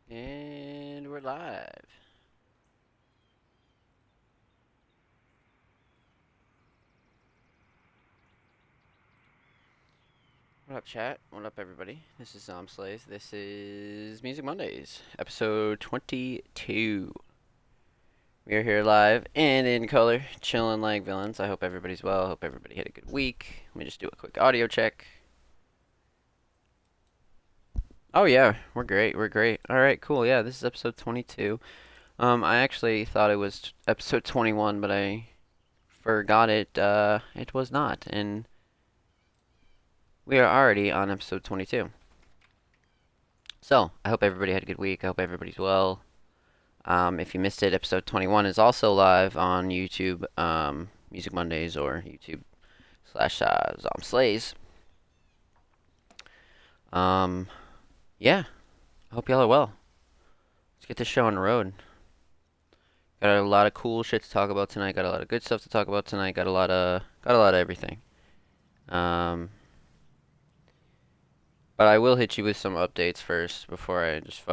And we're live. What up, chat? What up, everybody? This is Zomb. This is Music Mondays, episode 22. We are here live and in color, chilling like villains. I hope everybody's well. I hope everybody had a good week. Let me just do a quick audio check. Oh yeah, we're great. We're great. All right, cool. Yeah, this is episode 22. I actually thought it was episode 21, but I forgot it. It was not, and we are already on episode 22. So, I hope everybody had a good week. I hope everybody's well. If you missed it, episode 21 is also live on YouTube, Music Mondays, or YouTube slash Zom Slays. Um, yeah, I hope y'all are well. Let's get this show on the road. Got a lot of cool shit to talk about tonight. Got a lot of good stuff to talk about tonight. Got a lot of everything. Um, but I will hit you with some updates first before I just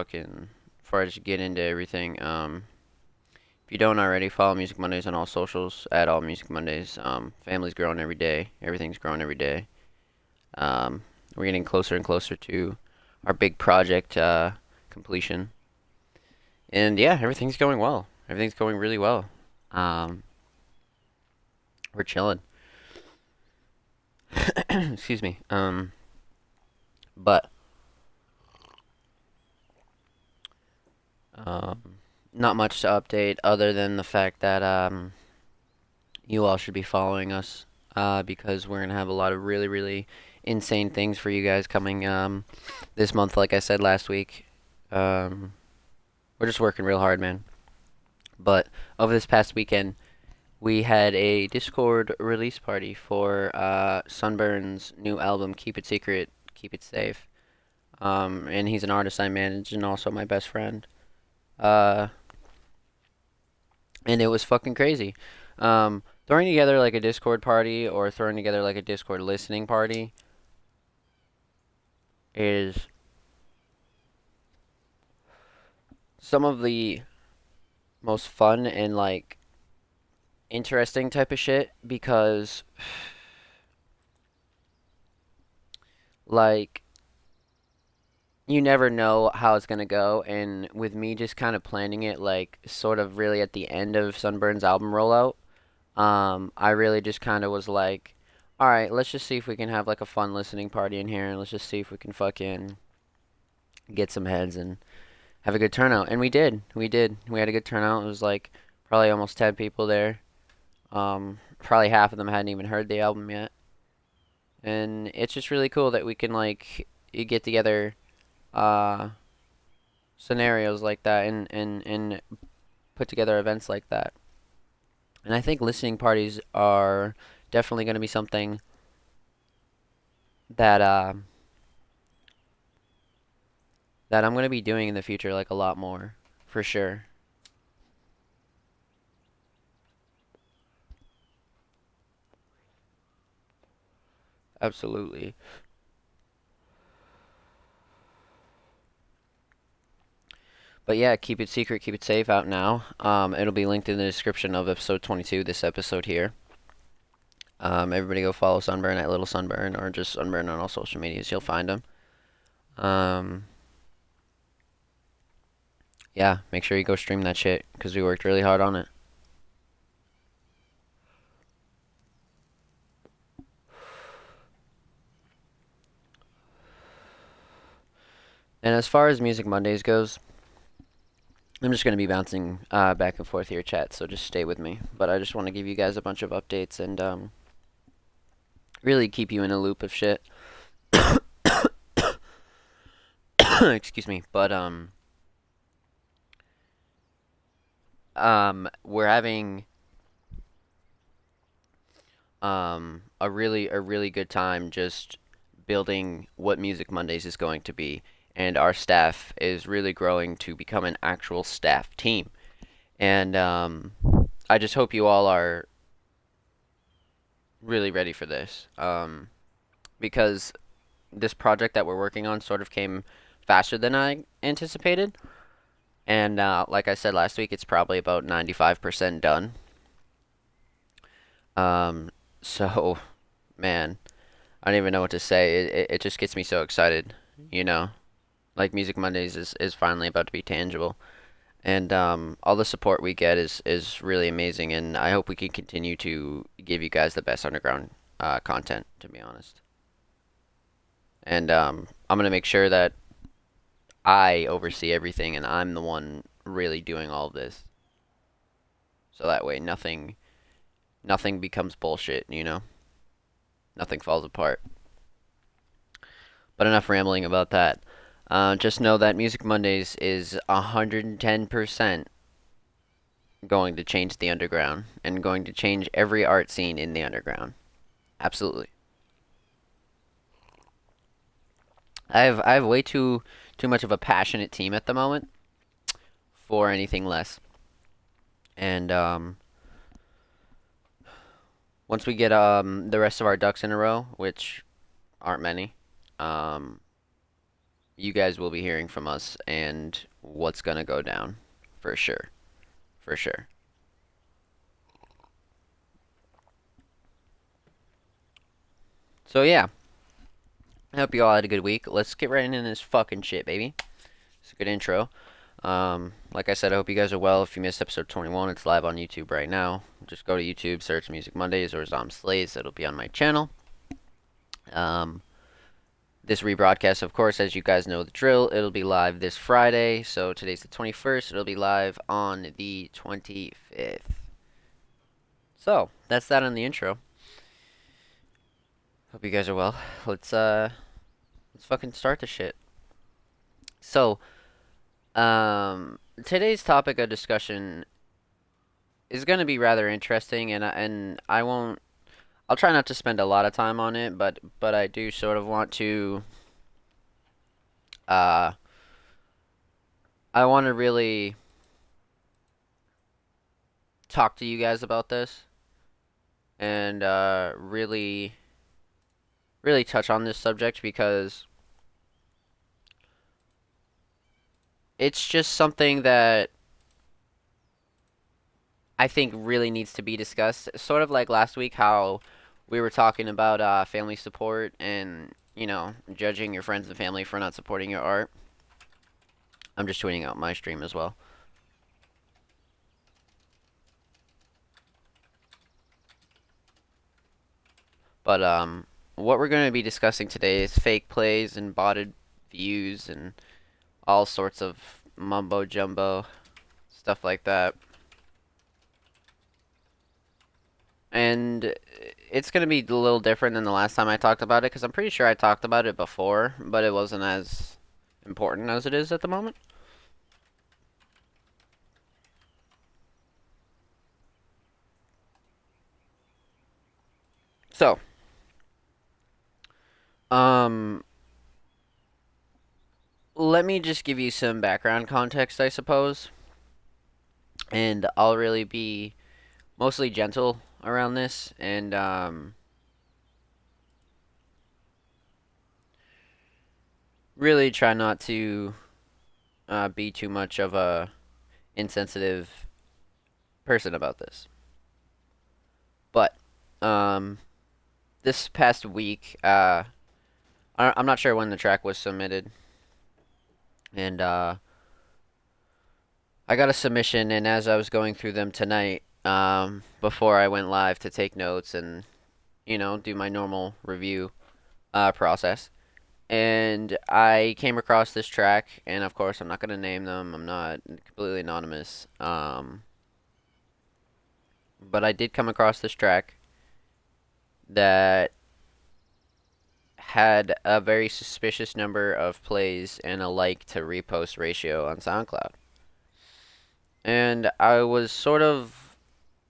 get into everything. If you don't already, follow Music Mondays on all socials, at all Music Mondays. Family's growing every day. Everything's growing every day. We're getting closer and closer to our big project completion. And yeah, everything's going well. Everything's going really well. Um, we're chilling. Excuse me. But um, not much to update other than the fact that you all should be following us because we're gonna have a lot of really, really insane things for you guys coming this month. Like I said last week, we're just working real hard, man. But over this past weekend, we had a Discord release party for Sunburn's new album, Keep It Secret, Keep It Safe. And he's an artist I manage and also my best friend. Uh, and it was fucking crazy. Throwing together like a Discord party or throwing together like a Discord listening party is some of the most fun and like interesting type of shit because like you never know how it's gonna go, and with me just kind of planning it like sort of really at the end of Sunburn's album rollout, I really just kind of was like, all right, let's just see if we can have like a fun listening party in here, and let's just see if we can fucking get some heads and have a good turnout. And we did. We did. We had a good turnout. It was like probably almost 10 people there. Probably half of them hadn't even heard the album yet. And it's just really cool that we can like get together uh scenarios like that and put together events like that. And I think listening parties are definitely going to be something that that I'm going to be doing in the future like a lot more for sure. Absolutely. But yeah, keep it secret, keep it safe out now. It'll be linked in the description of episode 22, this episode here. Everybody go follow Sunburn at Little Sunburn or just Sunburn on all social medias. You'll find him. Um, yeah, make sure you go stream that shit because we worked really hard on it. And as far as Music Mondays goes, I'm just going to be bouncing back and forth here, chat, so just stay with me. But I just want to give you guys a bunch of updates and really keep you in a loop of shit. Excuse me. But we're having a really good time just building what Music Mondays is going to be, and our staff is really growing to become an actual staff team. And I just hope you all are really ready for this, because this project that we're working on sort of came faster than I anticipated. And like I said last week, it's probably about 95% done. Um, so, man, I don't even know what to say. It just gets me so excited, you know? Like Music Mondays is finally about to be tangible. And all the support we get is really amazing, and I hope we can continue to give you guys the best underground content, to be honest. And I'm gonna make sure that I oversee everything, and I'm the one really doing all of this, so that way nothing becomes bullshit, you know? Nothing falls apart. But enough rambling about that. Just know that Music Mondays is 110% going to change the underground and going to change every art scene in the underground. Absolutely. I have way too much of a passionate team at the moment for anything less. And once we get the rest of our ducks in a row, which aren't many, um you guys will be hearing from us and what's gonna go down for sure. For sure. So yeah, I hope you all had a good week. Let's get right into this fucking shit, baby. It's a good intro. Like I said, I hope you guys are well. If you missed episode 21, it's live on YouTube right now. Just go to YouTube, search Music Mondays or Zomb Slays. It'll be on my channel. Um, this rebroadcast, of course, as you guys know the drill, it'll be live this Friday. So today's the 21st. It'll be live on the 25th. So that's that on the intro. Hope you guys are well. Let's fucking start the shit. So, today's topic of discussion is going to be rather interesting, and I won't. I'll try not to spend a lot of time on it, but I do sort of want to. Uh, I want to really talk to you guys about this and really touch on this subject because it's just something that I think really needs to be discussed. Sort of like last week, how we were talking about family support and, judging your friends and family for not supporting your art. I'm just tweeting out my stream as well. But what we're going to be discussing today is fake plays and botted views and all sorts of mumbo jumbo stuff like that. And it's going to be a little different than the last time I talked about it because I'm pretty sure I talked about it before, but it wasn't as important as it is at the moment. So, um, let me just give you some background context, I suppose. And I'll really be mostly gentle around this and really try not to be too much of a insensitive person about this. But um, this past week, I'm not sure when the track was submitted, and I got a submission, and as I was going through them tonight, before I went live to take notes and do my normal review process, and I came across this track, and of course I'm not gonna name them. I'm not completely anonymous. But I did come across this track that had a very suspicious number of plays and a like to repost ratio on SoundCloud. And I was sort of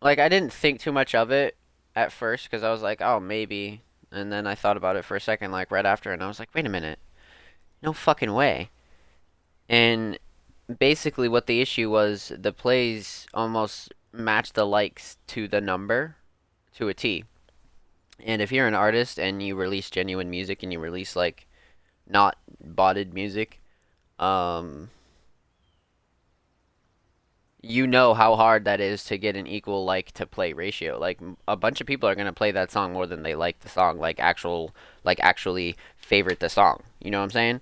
like, I didn't think too much of it at first because I was like, oh, maybe. And then I thought about it for a second, like right after, and I was like, wait a minute, no fucking way. And basically, what the issue was, the plays almost matched the likes to the number to a T. And if you're an artist and you release genuine music and you release like not botted music, um, you know how hard that is to get an equal like to play ratio. Like a bunch of people are gonna play that song more than they like the song, like actually favorite the song. You know what I'm saying?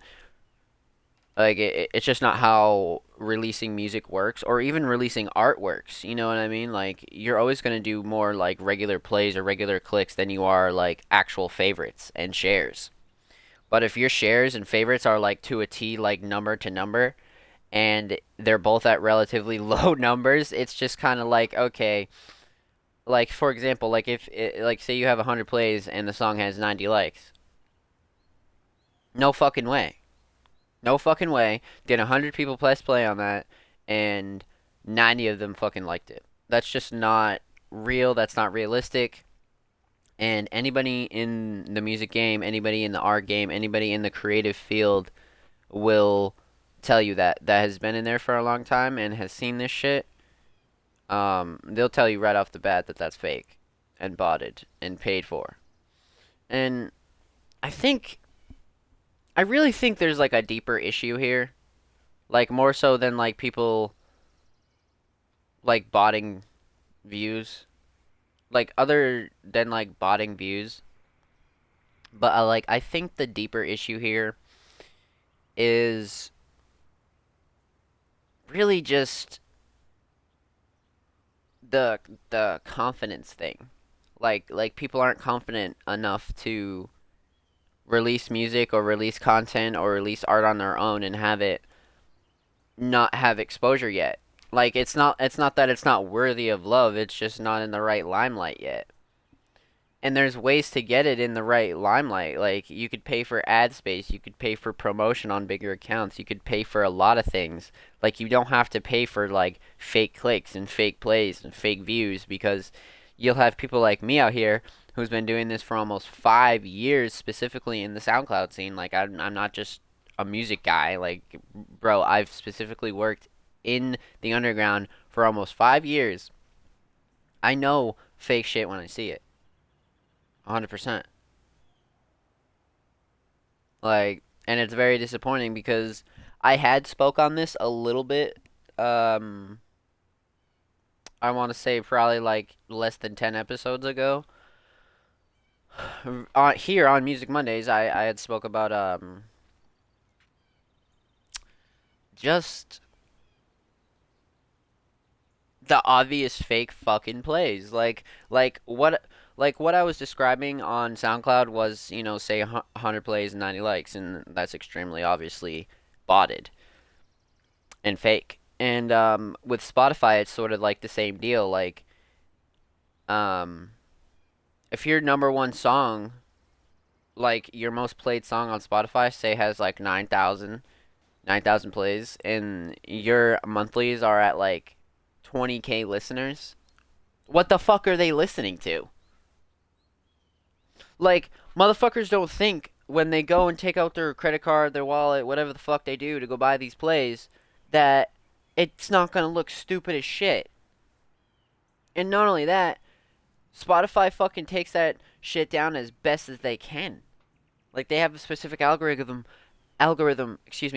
Like it's just not how releasing music works, or even releasing art works. You know what I mean? Like you're always gonna do more like regular plays or regular clicks than you are like actual favorites and shares. But if your shares and favorites are like to a T, like number to number, and they're both at relatively low numbers, it's just kind of like, okay, like for example, like if it, like say you have 100 plays and the song has 90 likes. No fucking way. No fucking way did 100 people press play on that and 90 of them fucking liked it. That's just not real. That's not realistic. And anybody in the music game, anybody in the art game, anybody in the creative field will tell you that has been in there for a long time and has seen this shit. They'll tell you right off the bat that that's fake and botted and paid for. And I think I really think there's like a deeper issue here, like more so than like people like botting views, like other than like botting views. But like I think the deeper issue here is really just the the confidence thing. Like people aren't confident enough to release music or release content or release art on their own and have it not have exposure yet. Like it's not that it's not worthy of love, it's just not in the right limelight yet. And there's ways to get it in the right limelight. Like you could pay for ad space, you could pay for promotion on bigger accounts, you could pay for a lot of things. Like you don't have to pay for like fake clicks and fake plays and fake views, because you'll have people like me out here who's been doing this for almost 5 years, specifically in the SoundCloud scene. Like I'm not just a music guy. Like bro, I've specifically worked in the underground for almost 5 years. I know fake shit when I see it. 100%. Like, and it's very disappointing because I had spoke on this a little bit. Um, I want to say probably like less than 10 episodes ago. Here on Music Mondays, I had spoke about just the obvious fake fucking plays. Like what I was describing on SoundCloud was, say 100 plays and 90 likes, and that's extremely obviously botted and fake. And with Spotify, it's sort of like the same deal. Like, um, if your number one song, like your most played song on Spotify, say has like 9,000 plays, and your monthlies are at like 20K listeners, what the fuck are they listening to? Like, motherfuckers don't think when they go and take out their credit card, their wallet, whatever the fuck they do to go buy these plays, that it's not gonna look stupid as shit. And not only that, Spotify fucking takes that shit down as best as they can. Like they have a specific algorithm,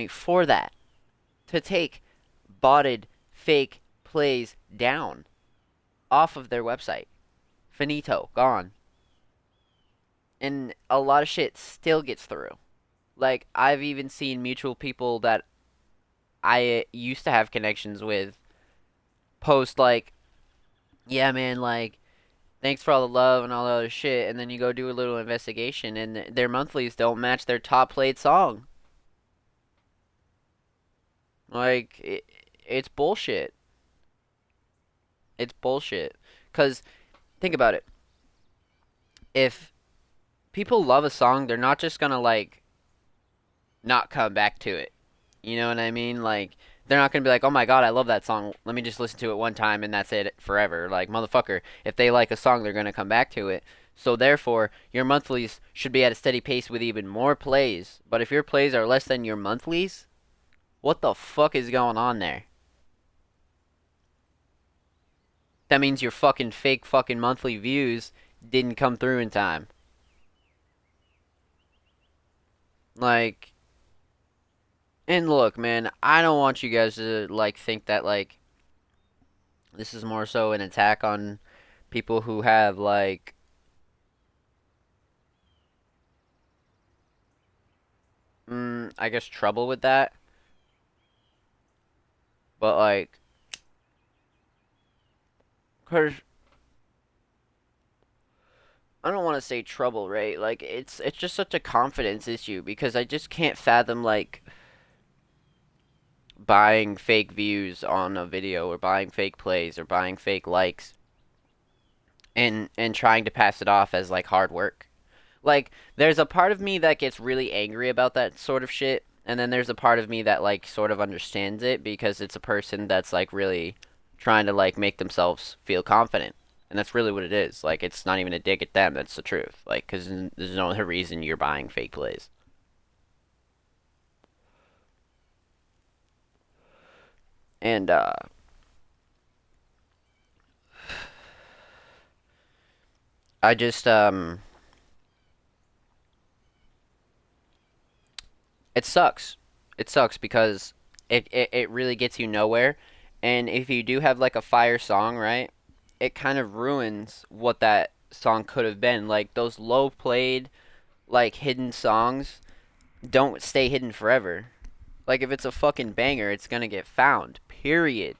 for that, to take botted fake plays down off of their website. Finito, gone. And a lot of shit still gets through. Like I've even seen mutual people that I used to have connections with post like, "Yeah, man, like thanks for all the love and all the other shit," and then you go do a little investigation and their monthlies don't match their top played song. Like it's bullshit. It's bullshit. Cuz think about it. If people love a song, they're not just going to like not come back to it. You know what I mean? Like they're not gonna be like, "Oh my god, I love that song. Let me just listen to it one time and that's it forever." Like motherfucker, if they like a song, they're gonna come back to it. So therefore, your monthlies should be at a steady pace with even more plays. But if your plays are less than your monthlies, what the fuck is going on there? That means your fucking fake fucking monthly views didn't come through in time. Like, and look, man, I don't want you guys to like think that like This is more so an attack on people who have like I guess trouble with that, but like cuz I don't want to say trouble, right? Like it's just such a confidence issue because I just can't fathom like buying fake views on a video or buying fake plays or buying fake likes and trying to pass it off as like hard work. Like there's a part of me that gets really angry about that sort of shit, and then there's a part of me that like sort of understands it because it's a person that's like really trying to like make themselves feel confident. And that's really what it is. Like it's not even a dig at them, that's the truth. Like cuz there's no other reason you're buying fake plays. And I just it sucks. It sucks because it really gets you nowhere. And if you do have like a fire song, right? It kind of ruins what that song could have been. Like those low played, like hidden songs don't stay hidden forever. Like if it's a fucking banger, it's gonna get found. Period.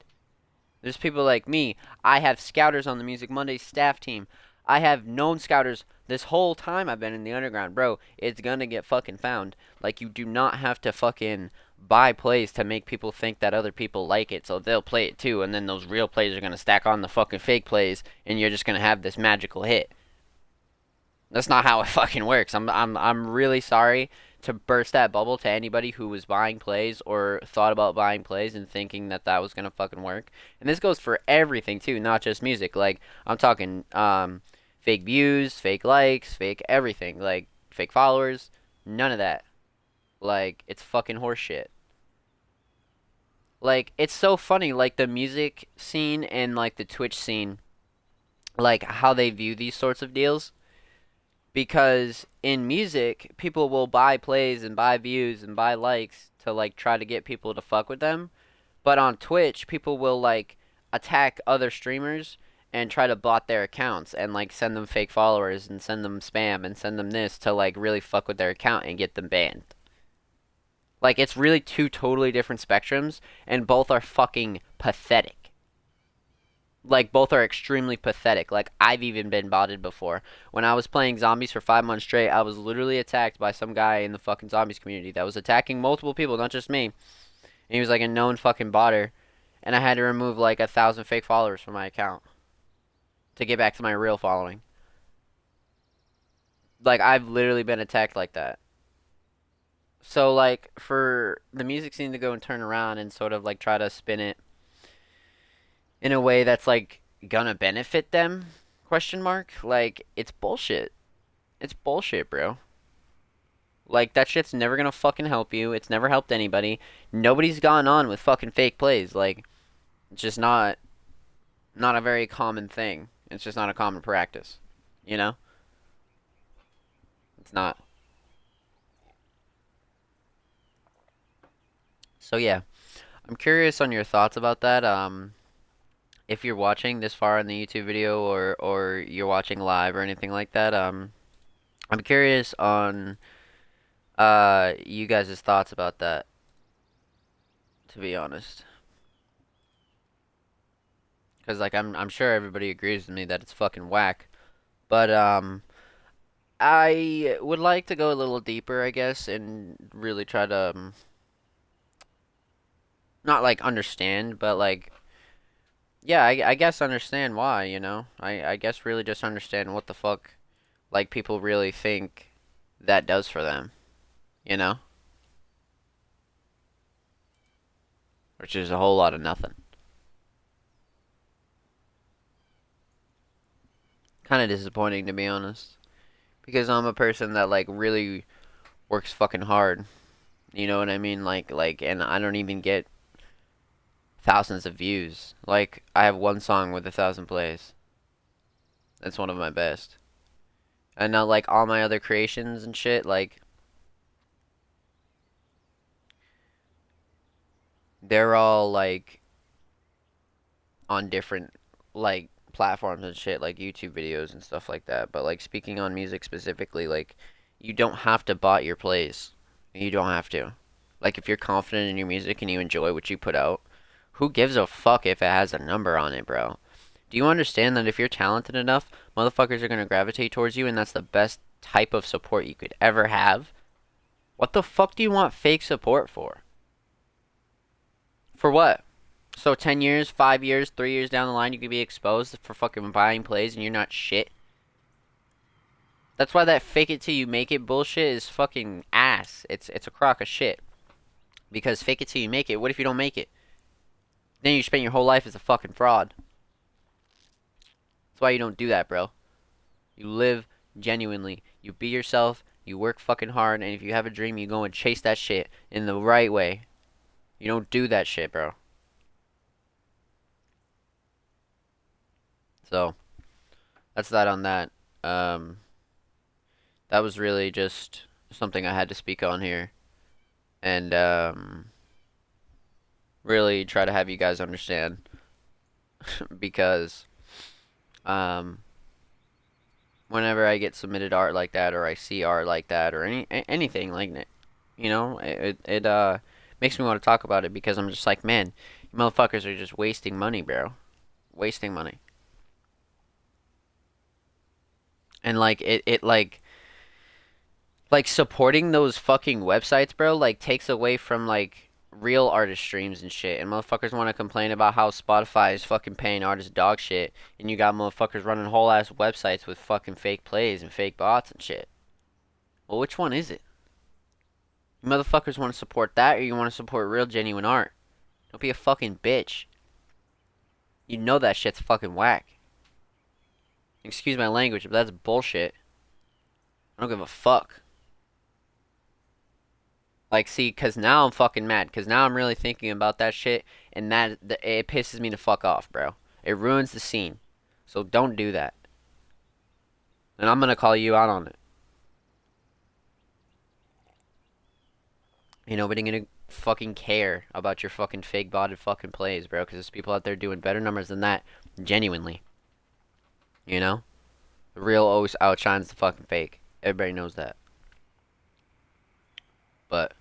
There's people like me. I have scouters on the Music Monday staff team. I have known scouters this whole time I've been in the underground. Bro, it's gonna get fucking found. Like, you do not have to fucking buy plays to make people think that other people like it, so they'll play it too, and then those real plays are gonna stack on the fucking fake plays, and you're just gonna have this magical hit. That's not how it fucking works. I'm really sorry to burst that bubble to anybody who was buying plays or thought about buying plays and thinking that that was gonna fucking work. And this goes for everything too, not just music. Like I'm talking fake views, fake likes, fake everything, like fake followers. None of that. Like it's fucking horseshit. Like it's so funny, like the music scene and like the Twitch scene, like how they view these sorts of deals because in music people will buy plays and buy views and buy likes to like try to get people to fuck with them, but on Twitch people will like attack other streamers and try to bot their accounts and like send them fake followers and send them spam and send them this to like really fuck with their account and get them banned. Like it's really two totally different spectrums and both are fucking pathetic. Like both are extremely pathetic. Like I've even been botted before. When I was playing zombies for 5 months straight, I was literally attacked by some guy in the fucking zombies community that was attacking multiple people, not just me. And he was like a known fucking botter, and I had to remove like 1,000 fake followers from my account to get back to my real following. Like I've literally been attacked like that. So like for the music scene to go and turn around and sort of like try to spin it in a way that's like gonna benefit them, question mark, like it's bullshit. It's bullshit, bro. Like that shit's never gonna fucking help you. It's never helped anybody. Nobody's gone on with fucking fake plays. Like it's just not a very common thing. It's just not a common practice. You know? It's not. So yeah, I'm curious on your thoughts about that. If you're watching this far in the YouTube video or you're watching live or anything like that, I'm curious on you guys' thoughts about that, to be honest. Because like I'm sure everybody agrees with me that it's fucking whack. But I would like to go a little deeper, I guess, and really try to not like understand, but like yeah, I guess understand why, you know? I guess really just understand what the fuck like people really think that does for them, you know? Which is a whole lot of nothing. Kind of disappointing to be honest, because I'm a person that like really works fucking hard. You know what I mean? And I don't even get thousands of views. Like I have one song with 1,000 plays. That's one of my best. And now like all my other creations and shit, like they're all like on different like platforms and shit like YouTube videos and stuff like that. But like speaking on music specifically, like you don't have to bot your plays. You don't have to. Like if you're confident in your music and you enjoy what you put out, who gives a fuck if it has a number on it, bro? Do you understand that if you're talented enough, motherfuckers are gonna gravitate towards you and that's the best type of support you could ever have? What the fuck do you want fake support for? For what? So 10 years, 5 years, 3 years down the line, you could be exposed for fucking buying plays and you're not shit. That's why that fake it till you make it bullshit is fucking ass. It's a crock of shit. Because fake it till you make it. What if you don't make it? Then you spend your whole life as a fucking fraud. That's why you don't do that, bro. You live genuinely. You be yourself. You work fucking hard. And if you have a dream, you go and chase that shit in the right way. You don't do that shit, bro. So, that's that on that. Um, that was really just something I had to speak on here. And, really try to have you guys understand. Because, um, whenever I get submitted art like that, or I see art like that, or anything like that, you know, it makes me want to talk about it because I'm just like, man, you motherfuckers are just wasting money, bro. Wasting money. And like like supporting those fucking websites, bro, like takes away from like real artist streams and shit. And motherfuckers want to complain about how Spotify is fucking paying artists dog shit, and you got motherfuckers running whole ass websites with fucking fake plays and fake bots and shit. Well, which one is it? You motherfuckers want to support that, or you want to support real genuine art? Don't be a fucking bitch. You know that shit's fucking whack. Excuse my language, but that's bullshit. I don't give a fuck. Like, see, cause now I'm fucking mad. Cause now I'm really thinking about that shit, and it pisses me the fuck off, bro. It ruins the scene. So don't do that. And I'm gonna call you out on it. Ain't nobody gonna fucking care about your fucking fake botted fucking plays, bro. Cause there's people out there doing better numbers than that, genuinely. You know, the real always outshines the fucking fake. Everybody knows that. But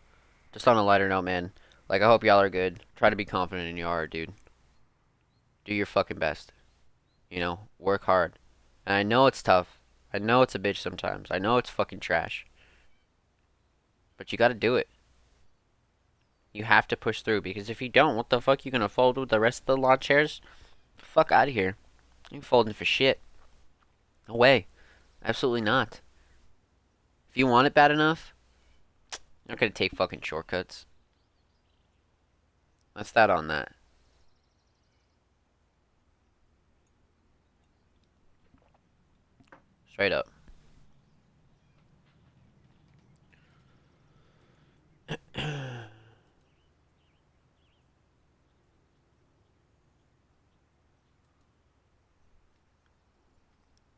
just on a lighter note, man. Like, I hope y'all are good. Try to be confident in your art, dude. Do your fucking best. You know, work hard. And I know it's tough. I know it's a bitch sometimes. I know it's fucking trash. But you gotta do it. You have to push through, because if you don't, what the fuck, you gonna fold with the rest of the lawn chairs? Fuck out of here. You ain't folding for shit. No way. Absolutely not. If you want it bad enough, you're not gonna take fucking shortcuts. That's that on that. Straight up.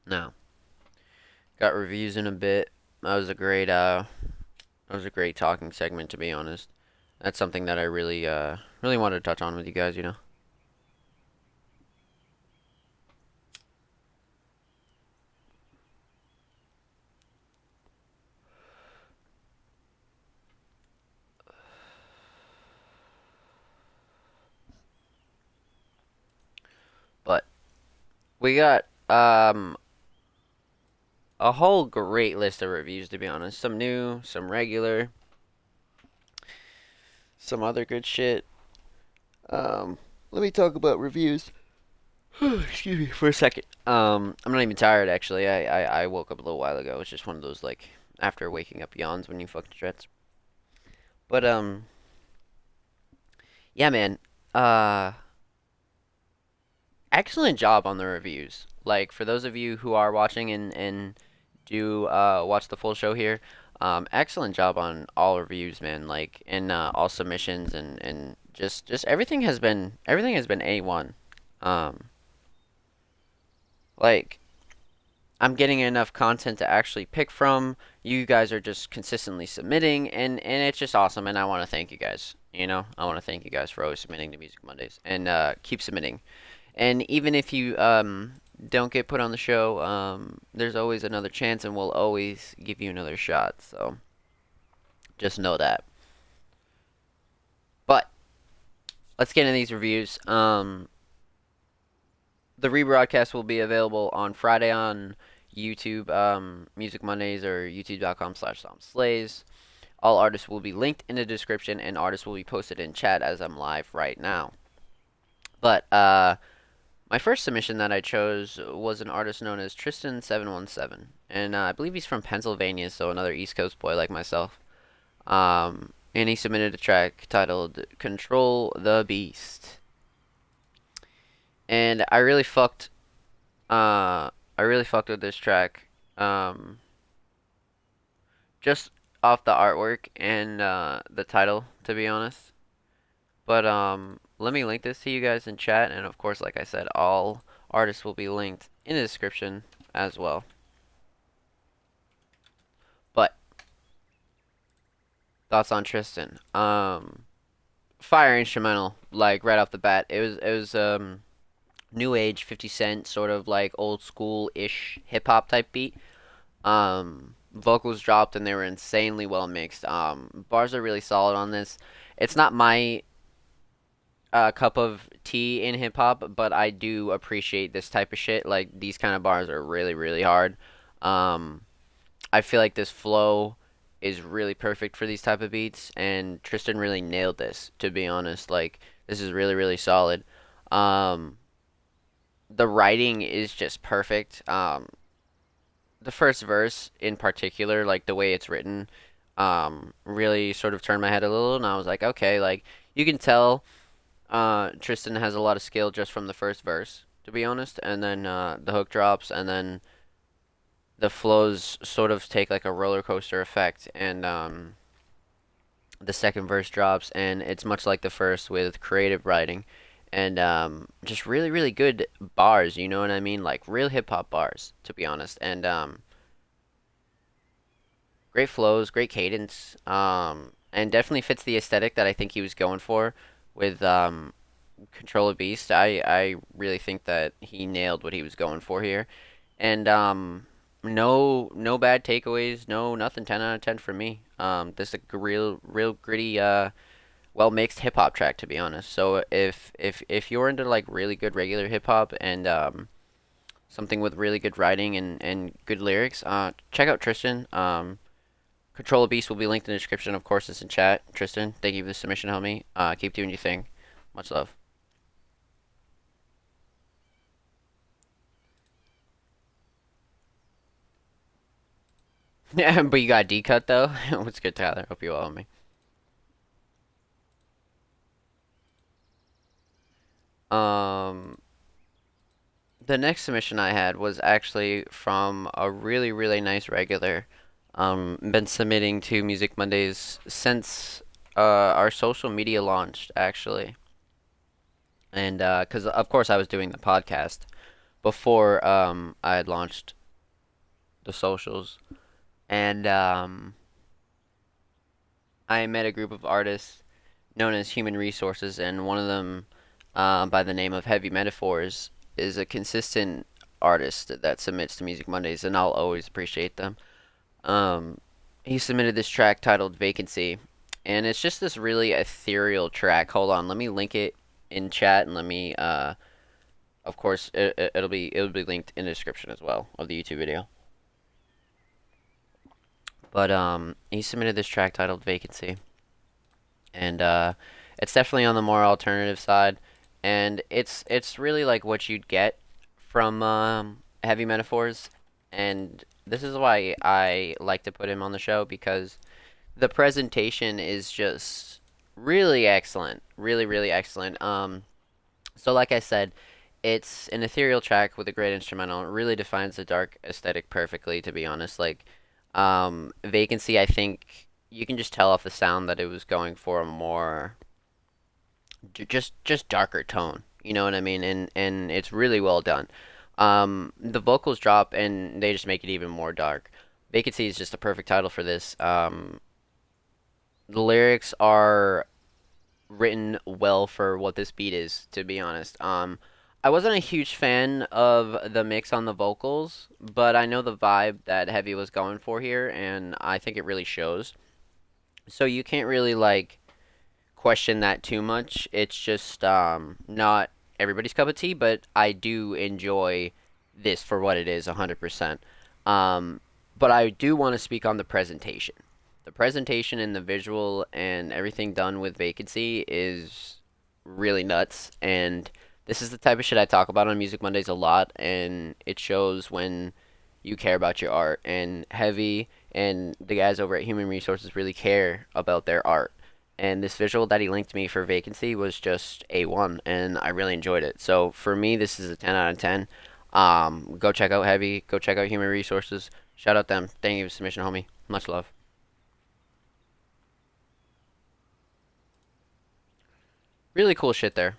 Now, got reviews in a bit. That was a great talking segment, to be honest. That's something that I really wanted to touch on with you guys, you know. But we got a whole great list of reviews, to be honest. Some new, some regular, some other good shit. Let me talk about reviews. Excuse me for a second. I'm not even tired actually. I woke up a little while ago. It's just one of those like after waking up yawns when you fucking stress. But yeah, man. Uh, Excellent job on the reviews. Like for those of you who are watching and do watch the full show here, excellent job on all reviews, man. Like and all submissions and just everything has been A1. Um, like I'm getting enough content to actually pick from. You guys are just consistently submitting, and it's just awesome. And I want to thank you guys. You know, I want to thank you guys for always submitting to Music Mondays and keep submitting. And even if you don't get put on the show, there's always another chance, and we'll always give you another shot. So just know that. But let's get into these reviews. The rebroadcast will be available on Friday on YouTube, Music Mondays, or youtube.com/zombslays. All artists will be linked in the description, and artists will be posted in chat as I'm live right now. But my first submission that I chose was an artist known as Tristan717, and I believe he's from Pennsylvania, so another East Coast boy like myself. And he submitted a track titled "Control the Beast," and I really fucked with this track, just off the artwork and the title, to be honest. But let me link this to you guys in chat, and of course, like I said, all artists will be linked in the description as well. But thoughts on Tristan? Fire instrumental, like right off the bat. It was new age 50 Cent, sort of like old school ish hip hop type beat. Vocals dropped and they were insanely well mixed. Bars are really solid on this. It's not my cup of tea in hip hop, but I do appreciate this type of shit. Like these kind of bars are really, really hard. Um, I feel like this flow is really perfect for these type of beats, and Tristan really nailed this, to be honest. Like this is really, really solid. Um, the writing is just perfect. The first verse in particular, like the way it's written, really sort of turned my head a little, and I was like, okay, like you can tell Tristan has a lot of skill just from the first verse, to be honest, and then the hook drops, and then the flows sort of take like a roller coaster effect, and the second verse drops, and it's much like the first with creative writing, and just really, really good bars. You know what I mean? Like real hip hop bars, to be honest, and great flows, great cadence, and definitely fits the aesthetic that I think he was going for with Control of Beast. I really think that he nailed what he was going for here, and no bad takeaways, no nothing. 10 out of 10 for me. This is a real gritty, well mixed hip hop track, to be honest. So if you're into like really good regular hip hop and something with really good writing and good lyrics, check out Tristan. Control of Beast will be linked in the description. Of course, it's in chat. Tristan, thank you for the submission, homie. Keep doing your thing. Much love. Yeah, but you got D cut though. What's good, Tyler? Hope you well, homie. Um, the next submission I had was actually from a really, really nice regular. Been submitting to Music Mondays since our social media launched, actually. And because of course I was doing the podcast before I had launched the socials, and I met a group of artists known as Human Resources, and one of them, by the name of Heavy Metaphors, is a consistent artist that submits to Music Mondays, and I'll always appreciate them. Um, he submitted this track titled Vacancy, and it's just this really ethereal track. Hold on, let me link it in chat, and let me, of course, it'll be linked in the description as well of the YouTube video. But he submitted this track titled Vacancy, and it's definitely on the more alternative side, and it's really like what you'd get from Heavy Metaphors, and this is why I like to put him on the show because the presentation is just really excellent, really really excellent. So like I said, it's an ethereal track with a great instrumental. It really defines the dark aesthetic perfectly, to be honest. Like, Vacancy, I think you can just tell off the sound that it was going for a more just darker tone. You know what I mean? And it's really well done. The vocals drop and they just make it even more dark. Vacancy is just a perfect title for this. The lyrics are written well for what this beat is, to be honest. I wasn't a huge fan of the mix on the vocals, but I know the vibe that Heavy was going for here, and I think it really shows. So you can't really like question that too much. It's just not everybody's cup of tea, but I do enjoy this for what it is, 100%. Um, but I do want to speak on the presentation. The presentation and the visual and everything done with Vacancy is really nuts, and this is the type of shit I talk about on Music Mondays a lot, and it shows when you care about your art. And Heavy and the guys over at Human Resources really care about their art. And this visual that he linked me for Vacancy was just A1, and I really enjoyed it. So for me, this is a 10 out of 10. Go check out Heavy. Go check out Human Resources. Shout out them. Thank you for the submission, homie. Much love. Really cool shit there.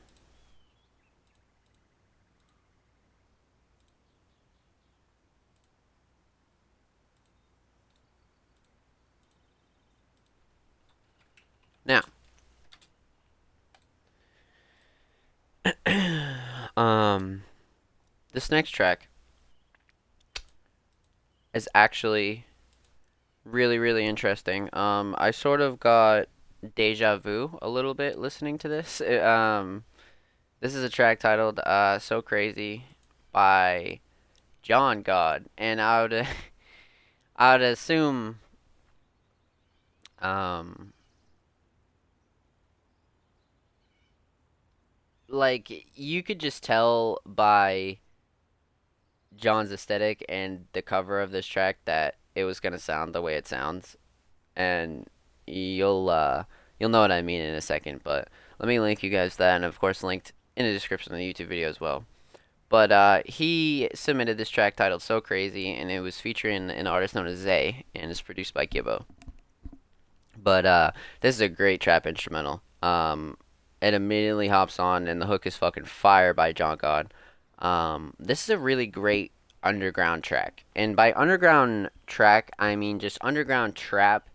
Now, um, this next track is actually really, really interesting. I sort of got deja vu a little bit listening to this. This is a track titled "So Crazy" by John God, and I would assume um like you could just tell by John's aesthetic and the cover of this track that it was gonna sound the way it sounds, and you'll uh you'll know what I mean in a second. But let me link you guys that, and of course linked in the description of the YouTube video as well. But he submitted this track titled "So Crazy," and it was featuring an artist known as Zay, and it's produced by Gibbo. But this is a great trap instrumental. It immediately hops on, and the hook is fucking fire by John God. This is a really great underground track, and by underground track, I mean just underground trap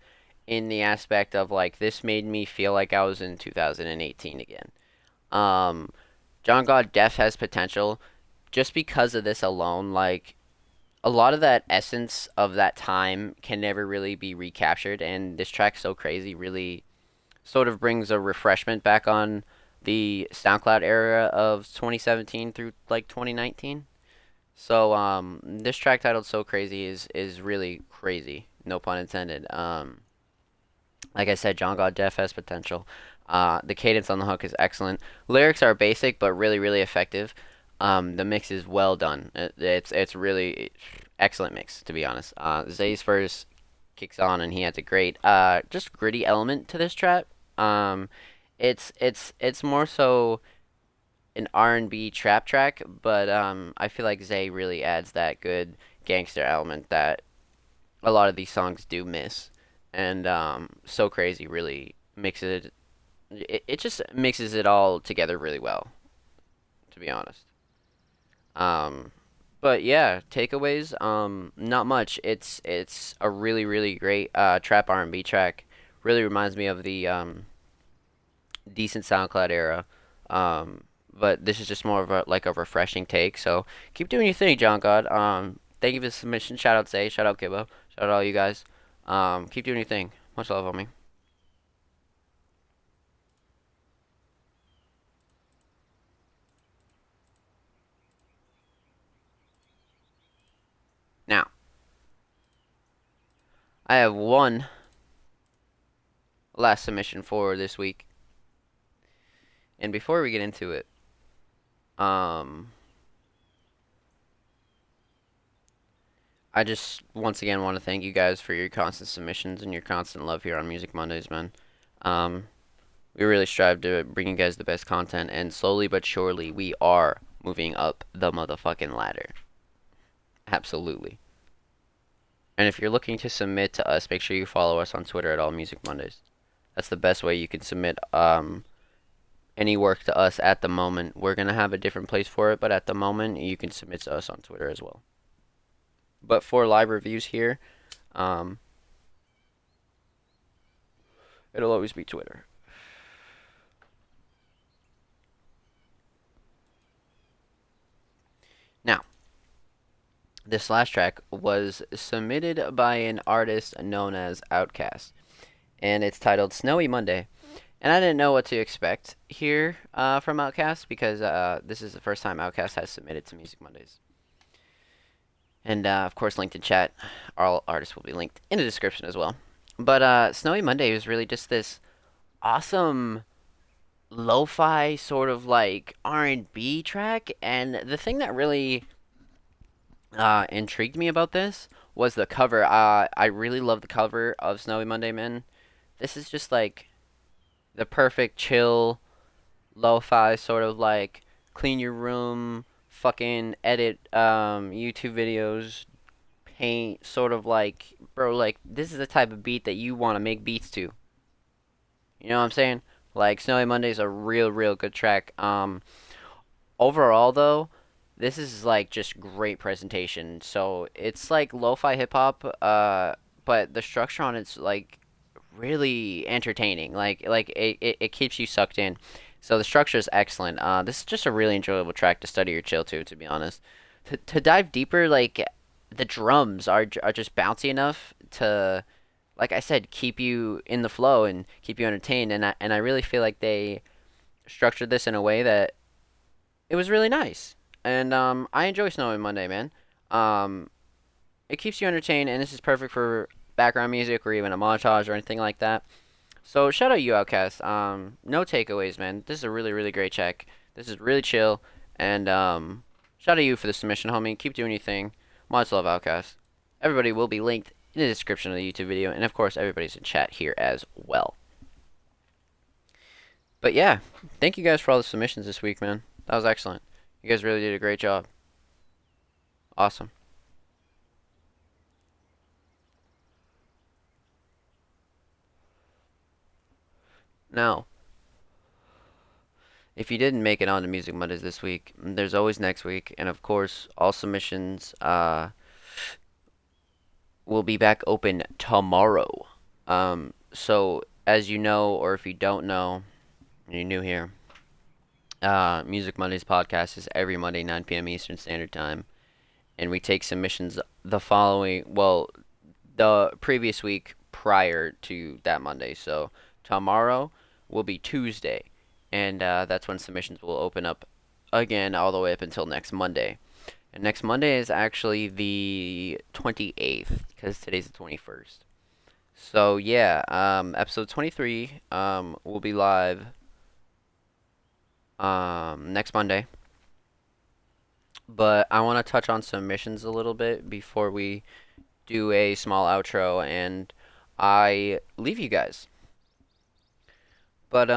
in the aspect of like this made me feel like I was in 2018 again. Um, John God Def has potential just because of this alone. Like a lot of that essence of that time can never really be recaptured, and this track So Crazy really sort of brings a refreshment back on the SoundCloud era of 2017 through like 2019. So this track titled So Crazy is really crazy, no pun intended. Like I said, John God Def has potential. The cadence on the hook is excellent. Lyrics are basic but really really effective. The mix is well done. It's really excellent mix, to be honest. Zay's verse kicks on and he adds a great just gritty element to this track. Um, it's more so an R&B trap track, but I feel like Zay really adds that good gangster element that a lot of these songs do miss. And So Crazy really mixes it just mixes it all together really well, to be honest. Um, but yeah, takeaways, not much. It's a really really great trap R&B track. Really reminds me of the decent SoundCloud era. But this is just more of a like a refreshing take. So keep doing your thing, John God. Thank you for the submission. Shout out Zay. Shout out Gibbo. Shout out all you guys. Keep doing your thing. Much love, homie. Now, I have one last submission for this week, and before we get into it, um, I just once again want to thank you guys for your constant submissions and your constant love here on Music Mondays, man. Um, we really strive to bring you guys the best content, and slowly but surely, we are moving up the motherfucking ladder. Absolutely. And if you're looking to submit to us, make sure you follow us on Twitter at All Music Mondays. That's the best way you can submit any work to us at the moment. We're gonna have a different place for it, but at the moment, you can submit to us on Twitter as well. But for live reviews here, um, it'll always be Twitter. This last track was submitted by an artist known as Outkast, and it's titled Snowy Monday. And I didn't know what to expect here from Outkast because this is the first time Outkast has submitted to Music Mondays. And of course, linked in chat. All artists will be linked in the description as well. But Snowy Monday was really just this awesome lo-fi sort of like R&B track, and the thing that really intrigued me about this was the cover. I really love the cover of Snowy Monday, man. This is just like the perfect chill lo-fi sort of like clean your room, fucking edit YouTube videos, paint sort of like, bro, like this is the type of beat that you want to make beats to. You know what I'm saying? Like Snowy Monday is a real good track. Overall though, this is like just great presentation. So it's like lo-fi hip hop, but the structure on it's like really entertaining. It keeps you sucked in. So the structure is excellent. This is just a really enjoyable track to study or chill to be honest. To dive deeper, like the drums are just bouncy enough to, like I said, keep you in the flow and keep you entertained. And I really feel like they structured this in a way that it was really nice. And I enjoy Snowy Monday, man. Um, it keeps you entertained, and this is perfect for background music or even a montage or anything like that. So shout out you, Outcast. No takeaways, man. This is a really great check. This is really chill, and shout out you for the submission, homie. Keep doing your thing. Much love, Outcast. Everybody will be linked in the description of the YouTube video, and of course, everybody's in chat here as well. But yeah, thank you guys for all the submissions this week, man. That was excellent. You guys really did a great job. Awesome. Now, if you didn't make it on to Music Mondays this week, there's always next week, and of course, all submissions will be back open tomorrow. So as you know, or if you don't know, and you're new here, Music Mondays podcast is every Monday, 9 p.m. Eastern Standard Time, and we take submissions the following, well, the previous week prior to that Monday. So tomorrow will be Tuesday, and that's when submissions will open up again all the way up until next Monday. And next Monday is actually the 28th because today's the 21st. So yeah, episode 23 will be live next Monday. But I want to touch on submissions a little bit before we do a small outro and I leave you guys. But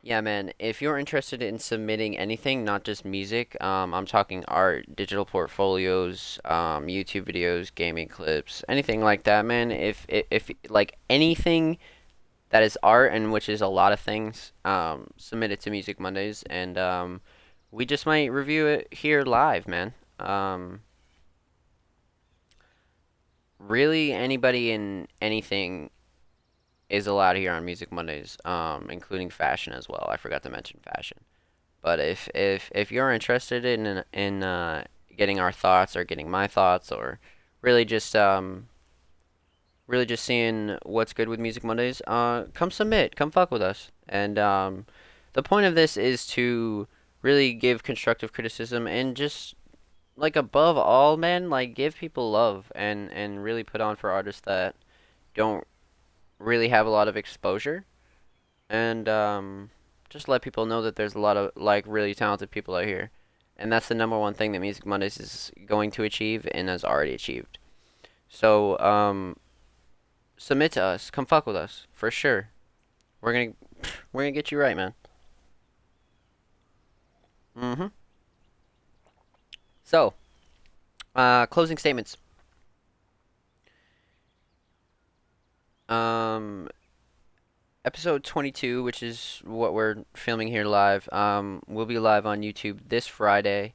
yeah, man, if you're interested in submitting anything, not just music, I'm talking art, digital portfolios, YouTube videos, gaming clips, anything like that, man. If like anything that is art, and which is a lot of things, submit it to Music Mondays, and we just might review it here live, man. Really, anybody in anything is allowed here on Music Mondays, including fashion as well. I forgot to mention fashion. But if you're interested in getting our thoughts or getting my thoughts or really just really just seeing what's good with Music Mondays, come submit, come fuck with us. And the point of this is to really give constructive criticism and just like above all, man, like give people love and really put on for artists that don't really have a lot of exposure, and just let people know that there's a lot of like really talented people out here, and that's the number one thing that Music Mondays is going to achieve and has already achieved. So submit to us, come fuck with us for sure. We're gonna we're gonna get you right, man. Mhm. So closing statements. Um, Episode 22, which is what we're filming here live, will be live on YouTube this Friday.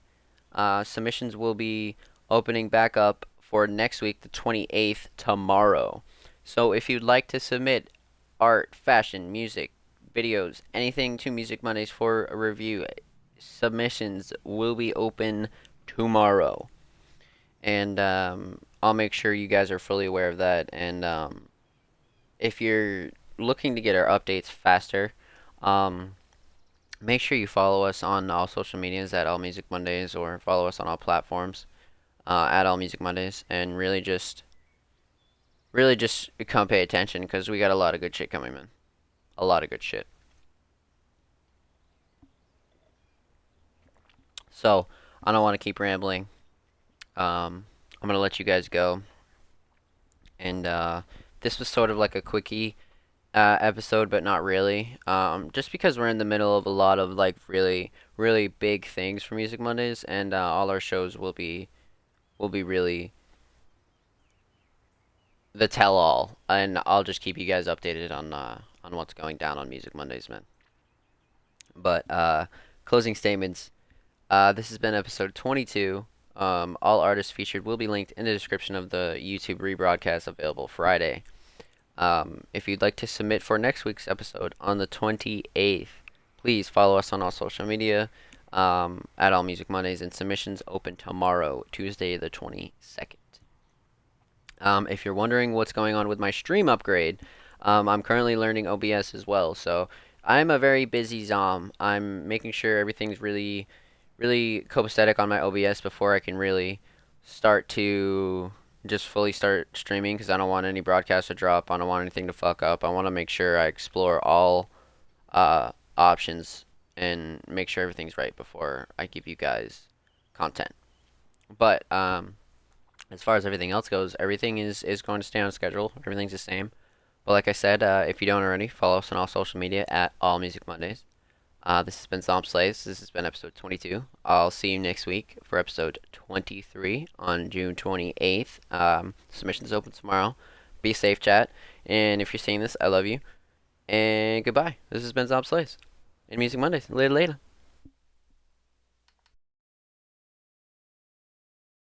Submissions will be opening back up for next week, the 28th, tomorrow. So if you'd like to submit art, fashion, music, videos, anything to Music Mondays for a review, submissions will be open tomorrow. and I'll make sure you guys are fully aware of that. And if you're looking to get our updates faster, um, make sure you follow us on all social medias at All Music Mondays, or follow us on all platforms at All Music Mondays, and really just come pay attention because we got a lot of good shit coming, man. A lot of good shit. So I don't want to keep rambling. I'm gonna let you guys go, and this was sort of like a quickie episode, but not really. Just because we're in the middle of a lot of like really big things for Music Mondays, and all our shows will be really the tell all, and I'll just keep you guys updated on what's going down on Music Mondays, man. But closing statements. This has been episode 22. All artists featured will be linked in the description of the YouTube rebroadcast available Friday. If you'd like to submit for next week's episode on the 28th, please follow us on all social media at All Music Mondays, and submissions open tomorrow, Tuesday the 22nd. If you're wondering what's going on with my stream upgrade, I'm currently learning OBS as well, so I'm a very busy Zom. I'm making sure everything's really copacetic on my OBS before I can really start to just fully start streaming, because I don't want any broadcast to drop. I don't want anything to fuck up. I want to make sure I explore all options and make sure everything's right before I give you guys content. But as far as everything else goes, everything is going to stay on schedule. Everything's the same. But like I said, if you don't already, follow us on all social media at All Music Mondays. This has been Zomb Slays. This has been episode 22. I'll see you next week for episode 23 on June 28th. Submissions open tomorrow. Be safe, chat. And if you're seeing this, I love you. And goodbye. This has been Zomb Slays and Music Mondays. Later, later.